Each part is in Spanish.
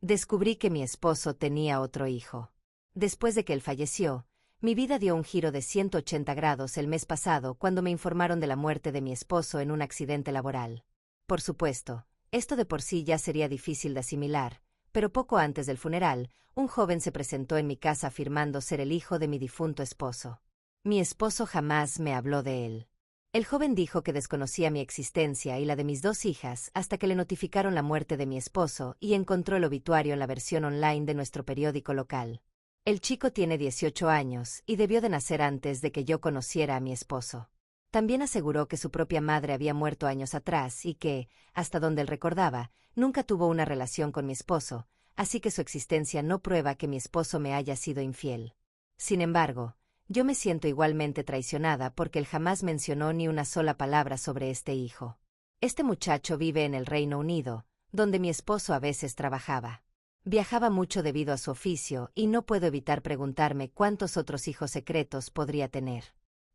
Descubrí que mi esposo tenía otro hijo. Después de que él falleció, mi vida dio un giro de 180 grados el mes pasado cuando me informaron de la muerte de mi esposo en un accidente laboral. Por supuesto, esto de por sí ya sería difícil de asimilar, pero poco antes del funeral, un joven se presentó en mi casa afirmando ser el hijo de mi difunto esposo. Mi esposo jamás me habló de él. El joven dijo que desconocía mi existencia y la de mis dos hijas hasta que le notificaron la muerte de mi esposo y encontró el obituario en la versión online de nuestro periódico local. El chico tiene 18 años y debió de nacer antes de que yo conociera a mi esposo. También aseguró que su propia madre había muerto años atrás y que, hasta donde él recordaba, nunca tuvo una relación con mi esposo, así que su existencia no prueba que mi esposo me haya sido infiel. Sin embargo, yo me siento igualmente traicionada porque él jamás mencionó ni una sola palabra sobre este hijo. Este muchacho vive en el Reino Unido, donde mi esposo a veces trabajaba. Viajaba mucho debido a su oficio y no puedo evitar preguntarme cuántos otros hijos secretos podría tener.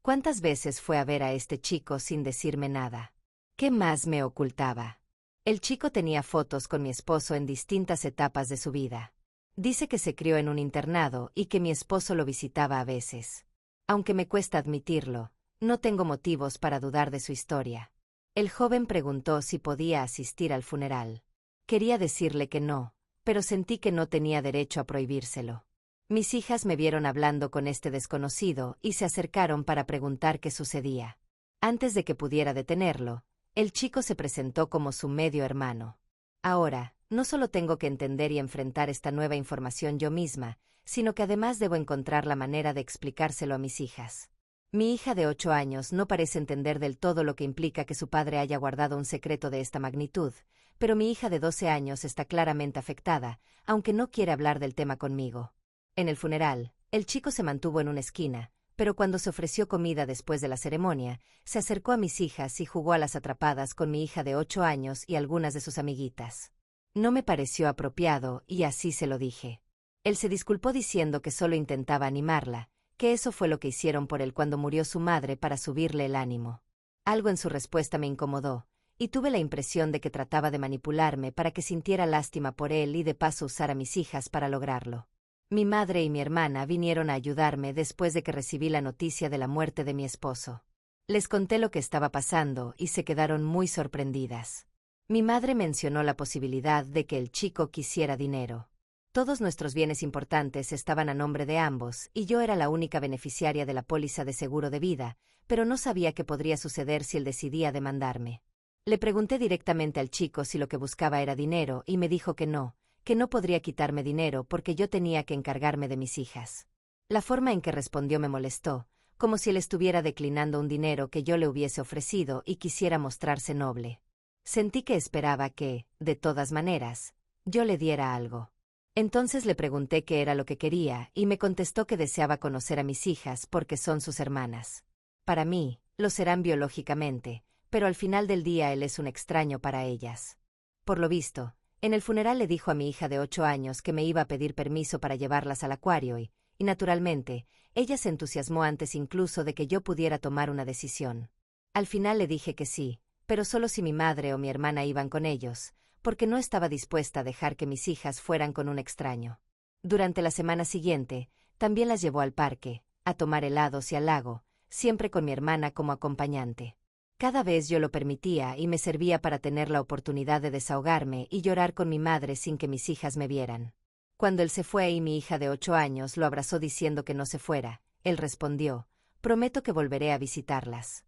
¿Cuántas veces fue a ver a este chico sin decirme nada? ¿Qué más me ocultaba? El chico tenía fotos con mi esposo en distintas etapas de su vida. Dice que se crió en un internado y que mi esposo lo visitaba a veces. Aunque me cuesta admitirlo, no tengo motivos para dudar de su historia. El joven preguntó si podía asistir al funeral. Quería decirle que no, pero sentí que no tenía derecho a prohibírselo. Mis hijas me vieron hablando con este desconocido y se acercaron para preguntar qué sucedía. Antes de que pudiera detenerlo, el chico se presentó como su medio hermano. Ahora, no solo tengo que entender y enfrentar esta nueva información yo misma, sino que además debo encontrar la manera de explicárselo a mis hijas. Mi hija de 8 años no parece entender del todo lo que implica que su padre haya guardado un secreto de esta magnitud, pero mi hija de 12 años está claramente afectada, aunque no quiere hablar del tema conmigo. En el funeral, el chico se mantuvo en una esquina, pero cuando se ofreció comida después de la ceremonia, se acercó a mis hijas y jugó a las atrapadas con mi hija de 8 años y algunas de sus amiguitas. No me pareció apropiado y así se lo dije. Él se disculpó diciendo que solo intentaba animarla, que eso fue lo que hicieron por él cuando murió su madre para subirle el ánimo. Algo en su respuesta me incomodó, y tuve la impresión de que trataba de manipularme para que sintiera lástima por él y de paso usar a mis hijas para lograrlo. Mi madre y mi hermana vinieron a ayudarme después de que recibí la noticia de la muerte de mi esposo. Les conté lo que estaba pasando y se quedaron muy sorprendidas. Mi madre mencionó la posibilidad de que el chico quisiera dinero. Todos nuestros bienes importantes estaban a nombre de ambos y yo era la única beneficiaria de la póliza de seguro de vida, pero no sabía qué podría suceder si él decidía demandarme. Le pregunté directamente al chico si lo que buscaba era dinero y me dijo que no podría quitarme dinero porque yo tenía que encargarme de mis hijas. La forma en que respondió me molestó, como si él estuviera declinando un dinero que yo le hubiese ofrecido y quisiera mostrarse noble. Sentí que esperaba que, de todas maneras, yo le diera algo. Entonces le pregunté qué era lo que quería y me contestó que deseaba conocer a mis hijas porque son sus hermanas. Para mí, lo serán biológicamente, pero al final del día él es un extraño para ellas. Por lo visto, en el funeral le dijo a mi hija de 8 años que me iba a pedir permiso para llevarlas al acuario y naturalmente, ella se entusiasmó antes incluso de que yo pudiera tomar una decisión. Al final le dije que sí, pero solo si mi madre o mi hermana iban con ellos, porque no estaba dispuesta a dejar que mis hijas fueran con un extraño. Durante la semana siguiente, también las llevó al parque, a tomar helados y al lago, siempre con mi hermana como acompañante. Cada vez yo lo permitía y me servía para tener la oportunidad de desahogarme y llorar con mi madre sin que mis hijas me vieran. Cuando él se fue y mi hija de 8 años lo abrazó diciendo que no se fuera, él respondió: «Prometo que volveré a visitarlas».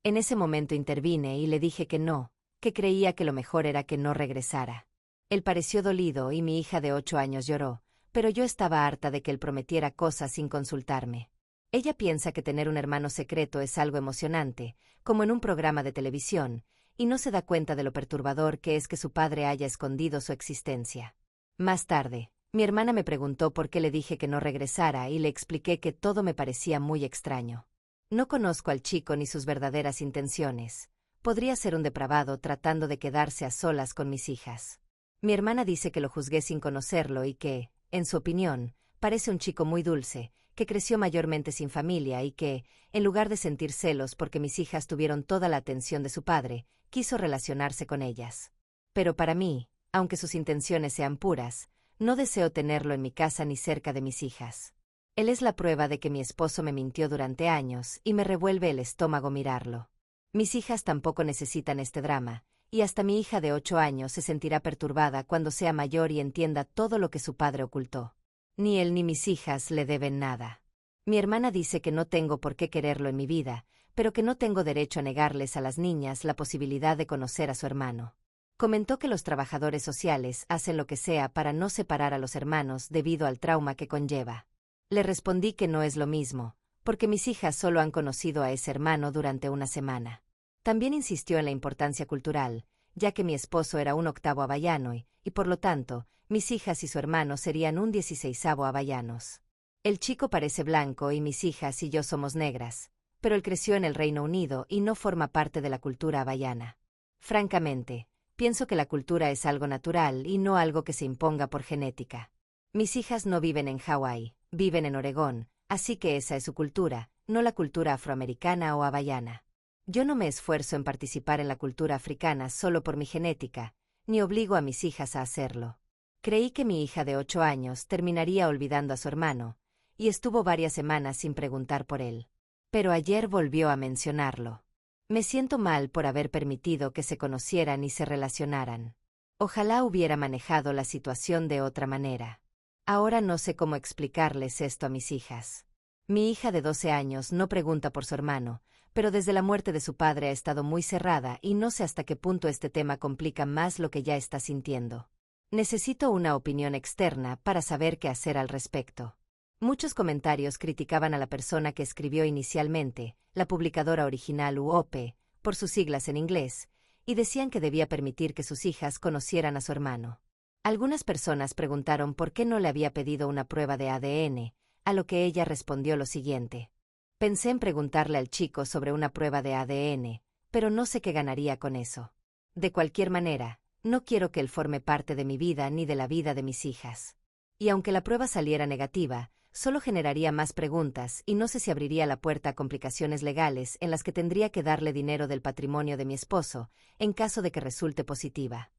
En ese momento intervine y le dije que no, que creía que lo mejor era que no regresara. Él pareció dolido y mi hija de 8 años lloró, pero yo estaba harta de que él prometiera cosas sin consultarme. Ella piensa que tener un hermano secreto es algo emocionante, como en un programa de televisión, y no se da cuenta de lo perturbador que es que su padre haya escondido su existencia. Más tarde, mi hermana me preguntó por qué le dije que no regresara y le expliqué que todo me parecía muy extraño. No conozco al chico ni sus verdaderas intenciones. Podría ser un depravado tratando de quedarse a solas con mis hijas. Mi hermana dice que lo juzgué sin conocerlo y que, en su opinión, parece un chico muy dulce, que creció mayormente sin familia y que, en lugar de sentir celos porque mis hijas tuvieron toda la atención de su padre, quiso relacionarse con ellas. Pero para mí, Aunque sus intenciones sean puras, no deseo tenerlo en mi casa ni cerca de mis hijas. Él es la prueba de que mi esposo me mintió durante años y me revuelve el estómago mirarlo. Mis hijas tampoco necesitan este drama, y hasta mi hija de 8 años se sentirá perturbada cuando sea mayor y entienda todo lo que su padre ocultó. Ni él ni mis hijas le deben nada. Mi hermana dice que no tengo por qué quererlo en mi vida, pero que no tengo derecho a negarles a las niñas la posibilidad de conocer a su hermano. Comentó que los trabajadores sociales hacen lo que sea para no separar a los hermanos debido al trauma que conlleva. Le respondí que no es lo mismo, porque mis hijas solo han conocido a ese hermano durante una semana. También insistió en la importancia cultural, ya que mi esposo era un octavo havaiano y por lo tanto, mis hijas y su hermano serían un 16avo hawaianos. El chico parece blanco y mis hijas y yo somos negras, pero él creció en el Reino Unido y no forma parte de la cultura hawaiana. Francamente, pienso que la cultura es algo natural y no algo que se imponga por genética. Mis hijas no viven en Hawái, viven en Oregón, así que esa es su cultura, no la cultura afroamericana o hawaiana. Yo no me esfuerzo en participar en la cultura africana solo por mi genética, ni obligo a mis hijas a hacerlo. Creí que mi hija de 8 años terminaría olvidando a su hermano, y estuvo varias semanas sin preguntar por él. Pero ayer volvió a mencionarlo. Me siento mal por haber permitido que se conocieran y se relacionaran. Ojalá hubiera manejado la situación de otra manera. Ahora no sé cómo explicarles esto a mis hijas. Mi hija de 12 años no pregunta por su hermano, pero desde la muerte de su padre ha estado muy cerrada y no sé hasta qué punto este tema complica más lo que ya está sintiendo. Necesito una opinión externa para saber qué hacer al respecto. Muchos comentarios criticaban a la persona que escribió inicialmente, la publicadora original UOP, por sus siglas en inglés, y decían que debía permitir que sus hijas conocieran a su hermano. Algunas personas preguntaron por qué no le había pedido una prueba de ADN, a lo que ella respondió lo siguiente. Pensé en preguntarle al chico sobre una prueba de ADN, pero no sé qué ganaría con eso. De cualquier manera, no quiero que él forme parte de mi vida ni de la vida de mis hijas. Y aunque la prueba saliera negativa, solo generaría más preguntas y no sé si abriría la puerta a complicaciones legales en las que tendría que darle dinero del patrimonio de mi esposo, en caso de que resulte positiva.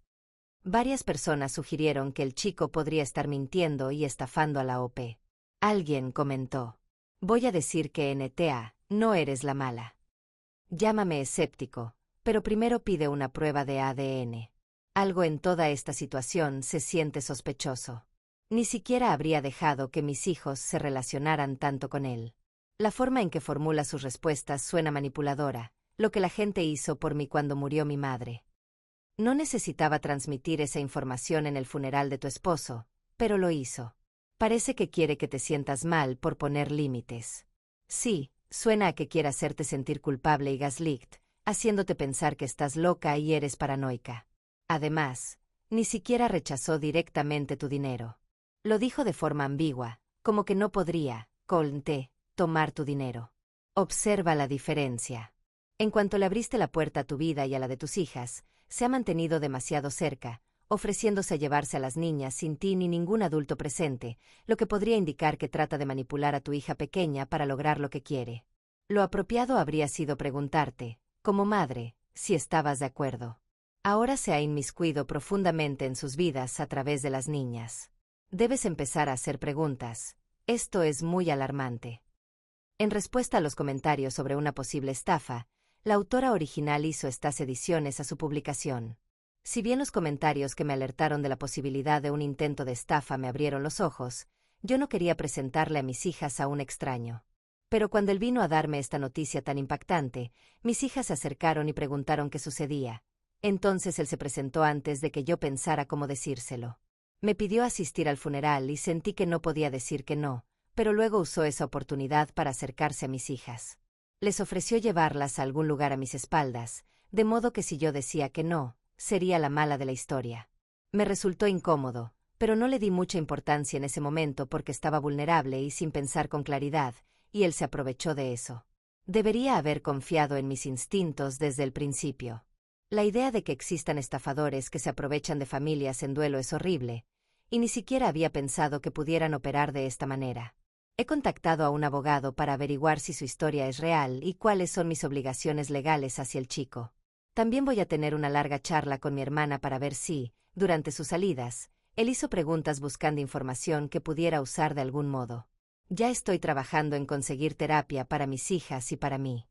Varias personas sugirieron que el chico podría estar mintiendo y estafando a la OP. Alguien comentó: voy a decir que NTA, no eres la mala. Llámame escéptico, pero primero pide una prueba de ADN. Algo en toda esta situación se siente sospechoso. Ni siquiera habría dejado que mis hijos se relacionaran tanto con él. La forma en que formula sus respuestas suena manipuladora, lo que la gente hizo por mí cuando murió mi madre. No necesitaba transmitir esa información en el funeral de tu esposo, pero lo hizo. Parece que quiere que te sientas mal por poner límites. Sí, suena a que quiere hacerte sentir culpable y gaslight, haciéndote pensar que estás loca y eres paranoica. Además, ni siquiera rechazó directamente tu dinero. Lo dijo de forma ambigua, como que no podría, tomar tu dinero. Observa la diferencia. En cuanto le abriste la puerta a tu vida y a la de tus hijas, se ha mantenido demasiado cerca, ofreciéndose a llevarse a las niñas sin ti ni ningún adulto presente, lo que podría indicar que trata de manipular a tu hija pequeña para lograr lo que quiere. Lo apropiado habría sido preguntarte, como madre, si estabas de acuerdo. Ahora se ha inmiscuido profundamente en sus vidas a través de las niñas. Debes empezar a hacer preguntas. Esto es muy alarmante. En respuesta a los comentarios sobre una posible estafa, la autora original hizo estas ediciones a su publicación. Si bien los comentarios que me alertaron de la posibilidad de un intento de estafa me abrieron los ojos, yo no quería presentarle a mis hijas a un extraño. Pero cuando él vino a darme esta noticia tan impactante, mis hijas se acercaron y preguntaron qué sucedía. Entonces él se presentó antes de que yo pensara cómo decírselo. Me pidió asistir al funeral y sentí que no podía decir que no, pero luego usó esa oportunidad para acercarse a mis hijas. Les ofreció llevarlas a algún lugar a mis espaldas, de modo que si yo decía que no, sería la mala de la historia. Me resultó incómodo, pero no le di mucha importancia en ese momento porque estaba vulnerable y sin pensar con claridad, y él se aprovechó de eso. Debería haber confiado en mis instintos desde el principio. La idea de que existan estafadores que se aprovechan de familias en duelo es horrible, y ni siquiera había pensado que pudieran operar de esta manera. He contactado a un abogado para averiguar si su historia es real y cuáles son mis obligaciones legales hacia el chico. También voy a tener una larga charla con mi hermana para ver si, Durante sus salidas, él hizo preguntas buscando información que pudiera usar de algún modo. Ya estoy trabajando en conseguir terapia para mis hijas y para mí.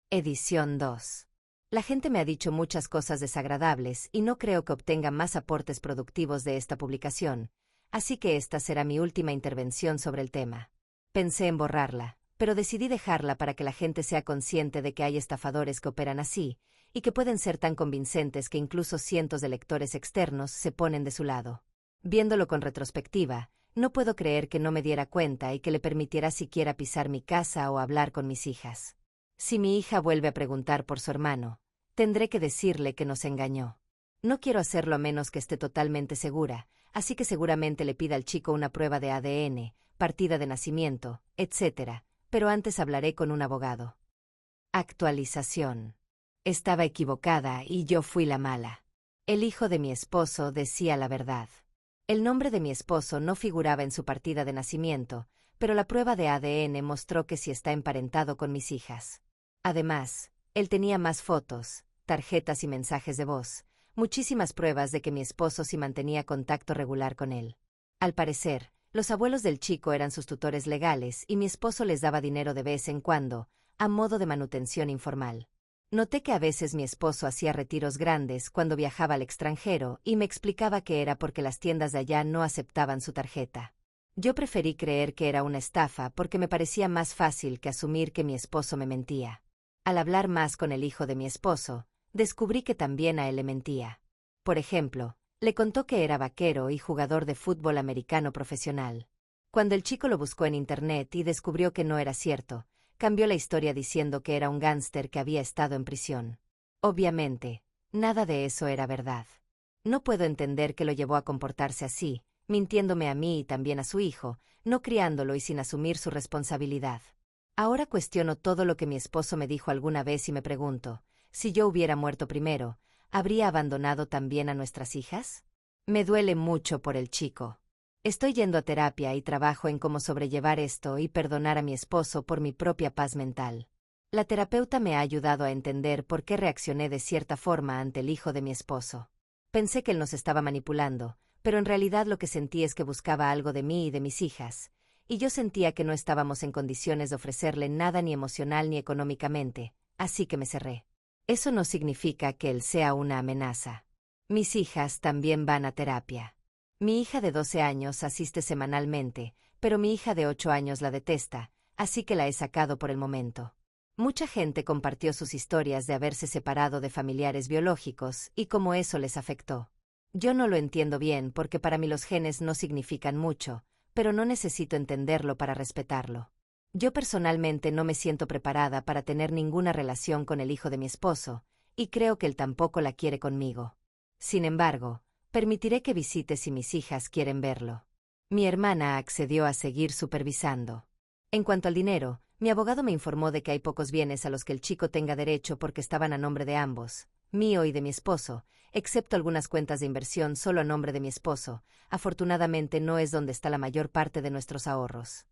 Edición 2. La gente me ha dicho muchas cosas desagradables y no creo que obtenga más aportes productivos de esta publicación, así que esta será mi última intervención sobre el tema. Pensé en borrarla, pero decidí dejarla para que la gente sea consciente de que hay estafadores que operan así, y que pueden ser tan convincentes que incluso cientos de lectores externos se ponen de su lado. Viéndolo con retrospectiva, no puedo creer que no me diera cuenta y que le permitiera siquiera pisar mi casa o hablar con mis hijas. Si mi hija vuelve a preguntar por su hermano, tendré que decirle que nos engañó. No quiero hacerlo a menos que esté totalmente segura, así que seguramente le pida al chico una prueba de ADN, partida de nacimiento, etc., pero antes hablaré con un abogado. Actualización. Estaba equivocada y yo fui la mala. El hijo de mi esposo decía la verdad. El nombre de mi esposo no figuraba en su partida de nacimiento, pero la prueba de ADN mostró que sí está emparentado con mis hijas. Además, él tenía más fotos, tarjetas y mensajes de voz, muchísimas pruebas de que mi esposo sí mantenía contacto regular con él. Al parecer, los abuelos del chico eran sus tutores legales y mi esposo les daba dinero de vez en cuando, a modo de manutención informal. Noté que a veces mi esposo hacía retiros grandes cuando viajaba al extranjero y me explicaba que era porque las tiendas de allá no aceptaban su tarjeta. Yo preferí creer que era una estafa porque me parecía más fácil que asumir que mi esposo me mentía. Al hablar más con el hijo de mi esposo, descubrí que también a él le mentía. Por ejemplo, le contó que era vaquero y jugador de fútbol americano profesional. Cuando el chico lo buscó en internet y descubrió que no era cierto, cambió la historia diciendo que era un gángster que había estado en prisión. Obviamente, nada de eso era verdad. No puedo entender que lo llevó a comportarse así, mintiéndome a mí y también a su hijo, no criándolo y sin asumir su responsabilidad. Ahora cuestiono todo lo que mi esposo me dijo alguna vez y me pregunto, si yo hubiera muerto primero, ¿habría abandonado también a nuestras hijas? Me duele mucho por el chico. Estoy yendo a terapia y trabajo en cómo sobrellevar esto y perdonar a mi esposo por mi propia paz mental. La terapeuta me ha ayudado a entender por qué reaccioné de cierta forma ante el hijo de mi esposo. Pensé que él nos estaba manipulando, pero en realidad lo que sentí es que buscaba algo de mí y de mis hijas, y yo sentía que no estábamos en condiciones de ofrecerle nada ni emocional ni económicamente, así que me cerré. Eso no significa que él sea una amenaza. Mis hijas también van a terapia. Mi hija de 12 años asiste semanalmente, pero mi hija de 8 años la detesta, así que la he sacado por el momento. Mucha gente compartió sus historias de haberse separado de familiares biológicos y cómo eso les afectó. Yo no lo entiendo bien porque para mí los genes no significan mucho, pero no necesito entenderlo para respetarlo. Yo personalmente no me siento preparada para tener ninguna relación con el hijo de mi esposo, y creo que él tampoco la quiere conmigo. Sin embargo, permitiré que visite si mis hijas quieren verlo. Mi hermana accedió a seguir supervisando. En cuanto al dinero, mi abogado me informó de que hay pocos bienes a los que el chico tenga derecho porque estaban a nombre de ambos, mío y de mi esposo, excepto algunas cuentas de inversión solo a nombre de mi esposo. Afortunadamente no es donde está la mayor parte de nuestros ahorros.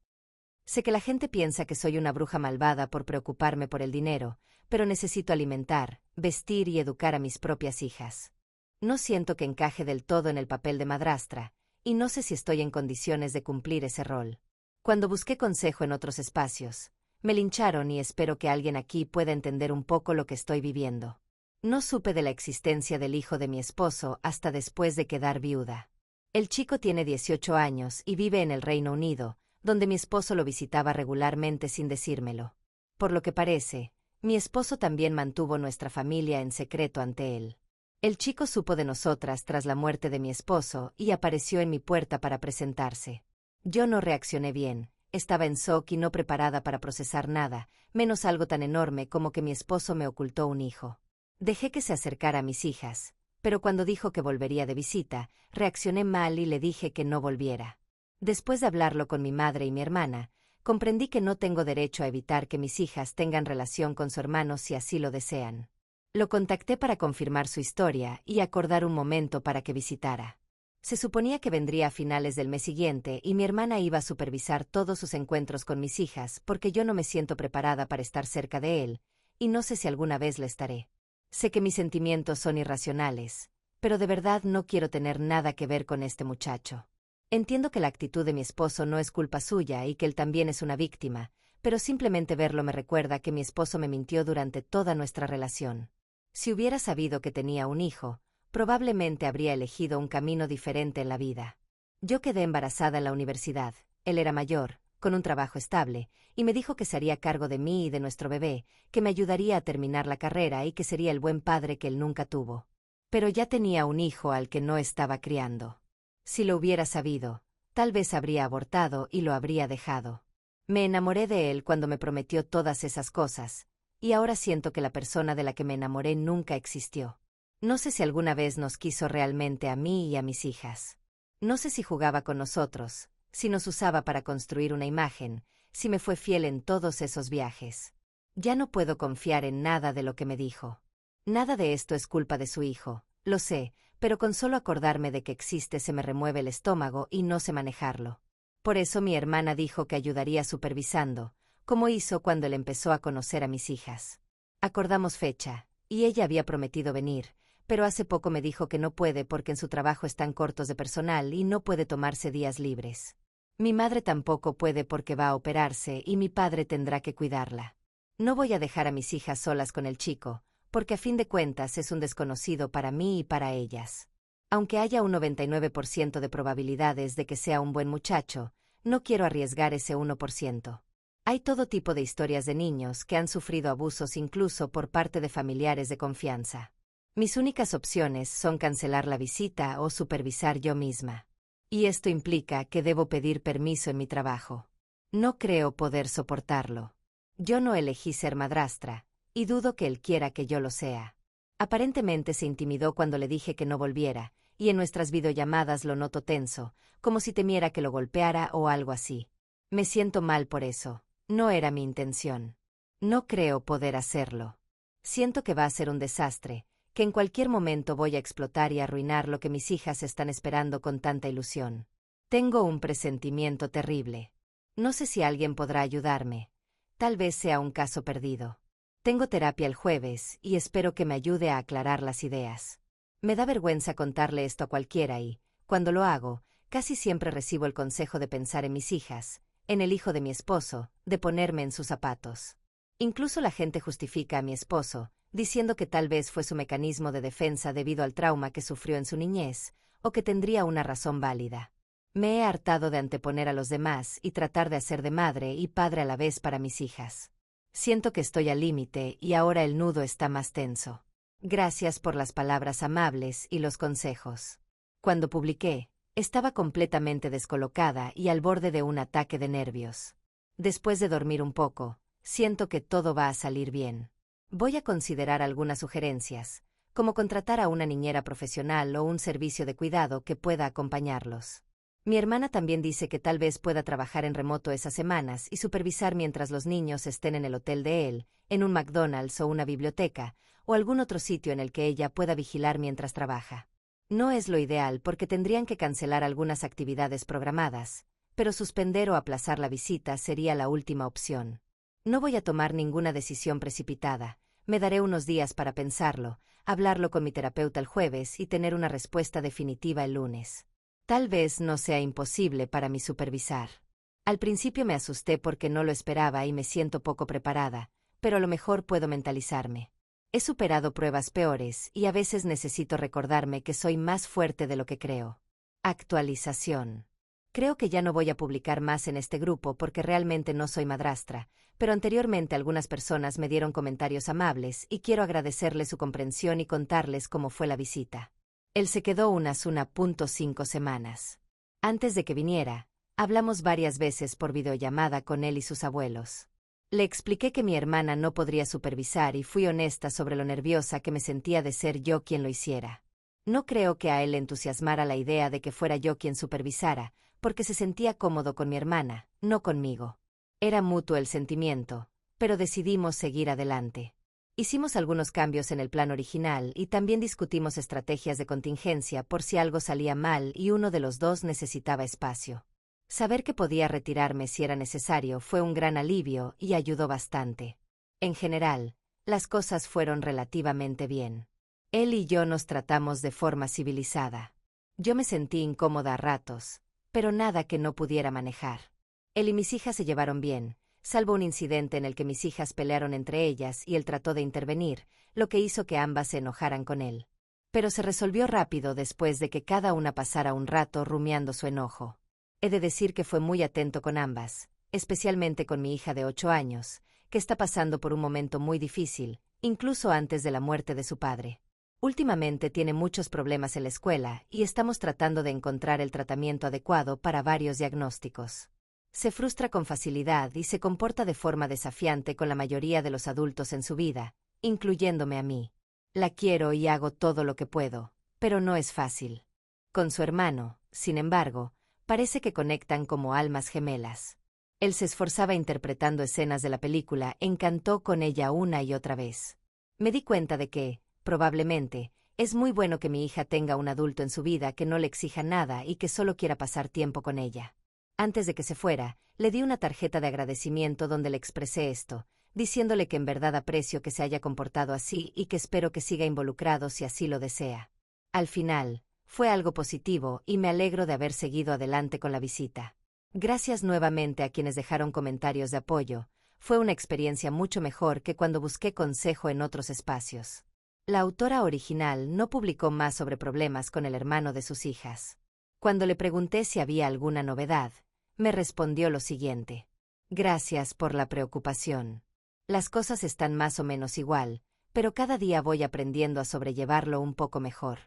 Sé que la gente piensa que soy una bruja malvada por preocuparme por el dinero, pero necesito alimentar, vestir y educar a mis propias hijas. No siento que encaje del todo en el papel de madrastra, y no sé si estoy en condiciones de cumplir ese rol. Cuando busqué consejo en otros espacios, me lincharon y espero que alguien aquí pueda entender un poco lo que estoy viviendo. No supe de la existencia del hijo de mi esposo hasta después de quedar viuda. El chico tiene 18 años y vive en el Reino Unido, donde mi esposo lo visitaba regularmente sin decírmelo. Por lo que parece, mi esposo también mantuvo nuestra familia en secreto ante él. El chico supo de nosotras tras la muerte de mi esposo y apareció en mi puerta para presentarse. Yo no reaccioné bien, estaba en shock y no preparada para procesar nada, menos algo tan enorme como que mi esposo me ocultó un hijo. Dejé que se acercara a mis hijas, pero cuando dijo que volvería de visita, reaccioné mal y le dije que no volviera. Después de hablarlo con mi madre y mi hermana, comprendí que no tengo derecho a evitar que mis hijas tengan relación con su hermano si así lo desean. Lo contacté para confirmar su historia y acordar un momento para que visitara. Se suponía que vendría a finales del mes siguiente y mi hermana iba a supervisar todos sus encuentros con mis hijas porque yo no me siento preparada para estar cerca de él, y no sé si alguna vez le estaré. Sé que mis sentimientos son irracionales, pero de verdad no quiero tener nada que ver con este muchacho. Entiendo que la actitud de mi esposo no es culpa suya y que él también es una víctima, pero simplemente verlo me recuerda que mi esposo me mintió durante toda nuestra relación. Si hubiera sabido que tenía un hijo, probablemente habría elegido un camino diferente en la vida. Yo quedé embarazada en la universidad, él era mayor, con un trabajo estable, y me dijo que se haría cargo de mí y de nuestro bebé, que me ayudaría a terminar la carrera y que sería el buen padre que él nunca tuvo. Pero ya tenía un hijo al que no estaba criando. Si lo hubiera sabido, tal vez habría abortado y lo habría dejado. Me enamoré de él cuando me prometió todas esas cosas, y ahora siento que la persona de la que me enamoré nunca existió. No sé si alguna vez nos quiso realmente a mí y a mis hijas. No sé si jugaba con nosotros, si nos usaba para construir una imagen, si me fue fiel en todos esos viajes. Ya no puedo confiar en nada de lo que me dijo. Nada de esto es culpa de su hijo, lo sé, pero con solo acordarme de que existe se me remueve el estómago y no sé manejarlo. Por eso mi hermana dijo que ayudaría supervisando, como hizo cuando él empezó a conocer a mis hijas. Acordamos fecha, y ella había prometido venir, pero hace poco me dijo que no puede porque en su trabajo están cortos de personal y no puede tomarse días libres. Mi madre tampoco puede porque va a operarse y mi padre tendrá que cuidarla. No voy a dejar a mis hijas solas con el chico, porque a fin de cuentas es un desconocido para mí y para ellas. Aunque haya un 99% de probabilidades de que sea un buen muchacho, no quiero arriesgar ese 1%. Hay todo tipo de historias de niños que han sufrido abusos incluso por parte de familiares de confianza. Mis únicas opciones son cancelar la visita o supervisar yo misma. Y esto implica que debo pedir permiso en mi trabajo. No creo poder soportarlo. Yo no elegí ser madrastra, y dudo que él quiera que yo lo sea. Aparentemente se intimidó cuando le dije que no volviera, y en nuestras videollamadas lo noto tenso, como si temiera que lo golpeara o algo así. Me siento mal por eso, no era mi intención. No creo poder hacerlo. Siento que va a ser un desastre, que en cualquier momento voy a explotar y arruinar lo que mis hijas están esperando con tanta ilusión. Tengo un presentimiento terrible. No sé si alguien podrá ayudarme. Tal vez sea un caso perdido. Tengo terapia el jueves y espero que me ayude a aclarar las ideas. Me da vergüenza contarle esto a cualquiera y, cuando lo hago, casi siempre recibo el consejo de pensar en mis hijas, en el hijo de mi esposo, de ponerme en sus zapatos. Incluso la gente justifica a mi esposo, diciendo que tal vez fue su mecanismo de defensa debido al trauma que sufrió en su niñez, o que tendría una razón válida. Me he hartado de anteponer a los demás y tratar de hacer de madre y padre a la vez para mis hijas. Siento que estoy al límite y ahora el nudo está más tenso. Gracias por las palabras amables y los consejos. Cuando publiqué, estaba completamente descolocada y al borde de un ataque de nervios. Después de dormir un poco, siento que todo va a salir bien. Voy a considerar algunas sugerencias, como contratar a una niñera profesional o un servicio de cuidado que pueda acompañarlos. Mi hermana también dice que tal vez pueda trabajar en remoto esas semanas y supervisar mientras los niños estén en el hotel de él, en un McDonald's o una biblioteca, o algún otro sitio en el que ella pueda vigilar mientras trabaja. No es lo ideal porque tendrían que cancelar algunas actividades programadas, pero suspender o aplazar la visita sería la última opción. No voy a tomar ninguna decisión precipitada. Me daré unos días para pensarlo, hablarlo con mi terapeuta el jueves y tener una respuesta definitiva el lunes. Tal vez no sea imposible para mí supervisar. Al principio me asusté porque no lo esperaba y me siento poco preparada, pero a lo mejor puedo mentalizarme. He superado pruebas peores y a veces necesito recordarme que soy más fuerte de lo que creo. Actualización. Creo que ya no voy a publicar más en este grupo porque realmente no soy madrastra, pero anteriormente algunas personas me dieron comentarios amables y quiero agradecerles su comprensión y contarles cómo fue la visita. Él se quedó unas 1.5 semanas. Antes de que viniera, hablamos varias veces por videollamada con él y sus abuelos. Le expliqué que mi hermana no podría supervisar y fui honesta sobre lo nerviosa que me sentía de ser yo quien lo hiciera. No creo que a él le entusiasmara la idea de que fuera yo quien supervisara, porque se sentía cómodo con mi hermana, no conmigo. Era mutuo el sentimiento, pero decidimos seguir adelante. Hicimos algunos cambios en el plan original y también discutimos estrategias de contingencia por si algo salía mal y uno de los dos necesitaba espacio. Saber que podía retirarme si era necesario fue un gran alivio y ayudó bastante. En general, las cosas fueron relativamente bien. Él y yo nos tratamos de forma civilizada. Yo me sentí incómoda a ratos, pero nada que no pudiera manejar. Él y mis hijas se llevaron bien, salvo un incidente en el que mis hijas pelearon entre ellas y él trató de intervenir, lo que hizo que ambas se enojaran con él. Pero se resolvió rápido después de que cada una pasara un rato rumiando su enojo. He de decir que fue muy atento con ambas, especialmente con mi hija de 8 años, que está pasando por un momento muy difícil, incluso antes de la muerte de su padre. Últimamente tiene muchos problemas en la escuela y estamos tratando de encontrar el tratamiento adecuado para varios diagnósticos. Se frustra con facilidad y se comporta de forma desafiante con la mayoría de los adultos en su vida, incluyéndome a mí. La quiero y hago todo lo que puedo, pero no es fácil. Con su hermano, sin embargo, parece que conectan como almas gemelas. Él se esforzaba interpretando escenas de la película e cantó con ella una y otra vez. Me di cuenta de que, probablemente, es muy bueno que mi hija tenga un adulto en su vida que no le exija nada y que solo quiera pasar tiempo con ella. Antes de que se fuera, le di una tarjeta de agradecimiento donde le expresé esto, diciéndole que en verdad aprecio que se haya comportado así y que espero que siga involucrado si así lo desea. Al final, fue algo positivo y me alegro de haber seguido adelante con la visita. Gracias nuevamente a quienes dejaron comentarios de apoyo, fue una experiencia mucho mejor que cuando busqué consejo en otros espacios. La autora original no publicó más sobre problemas con el hermano de sus hijas. Cuando le pregunté si había alguna novedad, me respondió lo siguiente: gracias por la preocupación. Las cosas están más o menos igual, pero cada día voy aprendiendo a sobrellevarlo un poco mejor.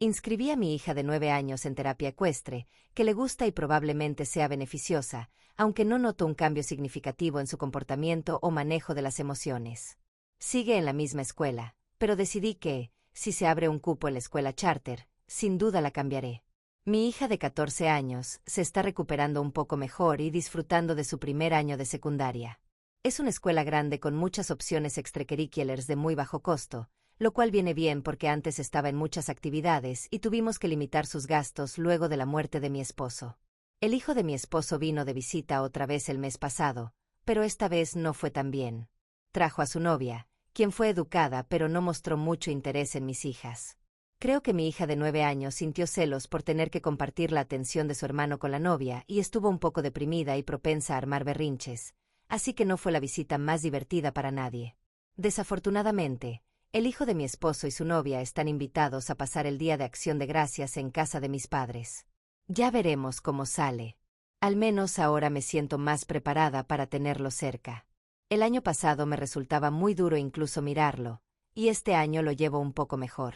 Inscribí a mi hija de 9 años en terapia ecuestre, que le gusta y probablemente sea beneficiosa, aunque no noto un cambio significativo en su comportamiento o manejo de las emociones. Sigue en la misma escuela, pero decidí que, si se abre un cupo en la escuela charter, sin duda la cambiaré. Mi hija de 14 años se está recuperando un poco mejor y disfrutando de su primer año de secundaria. Es una escuela grande con muchas opciones extracurriculars de muy bajo costo, lo cual viene bien porque antes estaba en muchas actividades y tuvimos que limitar sus gastos luego de la muerte de mi esposo. El hijo de mi esposo vino de visita otra vez el mes pasado, pero esta vez no fue tan bien. Trajo a su novia, quien fue educada pero no mostró mucho interés en mis hijas. Creo que mi hija de 9 años sintió celos por tener que compartir la atención de su hermano con la novia y estuvo un poco deprimida y propensa a armar berrinches, así que no fue la visita más divertida para nadie. Desafortunadamente, el hijo de mi esposo y su novia están invitados a pasar el Día de Acción de Gracias en casa de mis padres. Ya veremos cómo sale. Al menos ahora me siento más preparada para tenerlo cerca. El año pasado me resultaba muy duro incluso mirarlo, y este año lo llevo un poco mejor.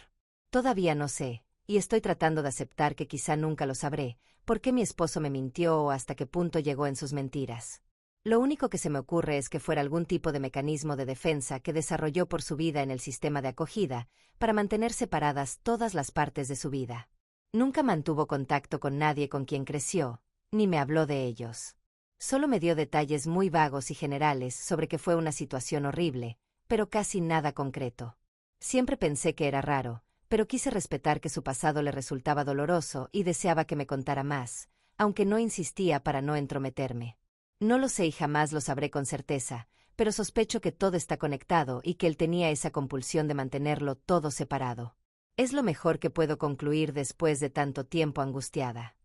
Todavía no sé, y estoy tratando de aceptar que quizá nunca lo sabré, por qué mi esposo me mintió o hasta qué punto llegó en sus mentiras. Lo único que se me ocurre es que fuera algún tipo de mecanismo de defensa que desarrolló por su vida en el sistema de acogida, para mantener separadas todas las partes de su vida. Nunca mantuvo contacto con nadie con quien creció, ni me habló de ellos. Solo me dio detalles muy vagos y generales sobre que fue una situación horrible, pero casi nada concreto. Siempre pensé que era raro, pero quise respetar que su pasado le resultaba doloroso y deseaba que me contara más, aunque no insistía para no entrometerme. No lo sé y jamás lo sabré con certeza, pero sospecho que todo está conectado y que él tenía esa compulsión de mantenerlo todo separado. Es lo mejor que puedo concluir después de tanto tiempo angustiada.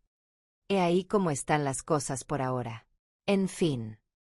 He ahí cómo están las cosas por ahora. En fin.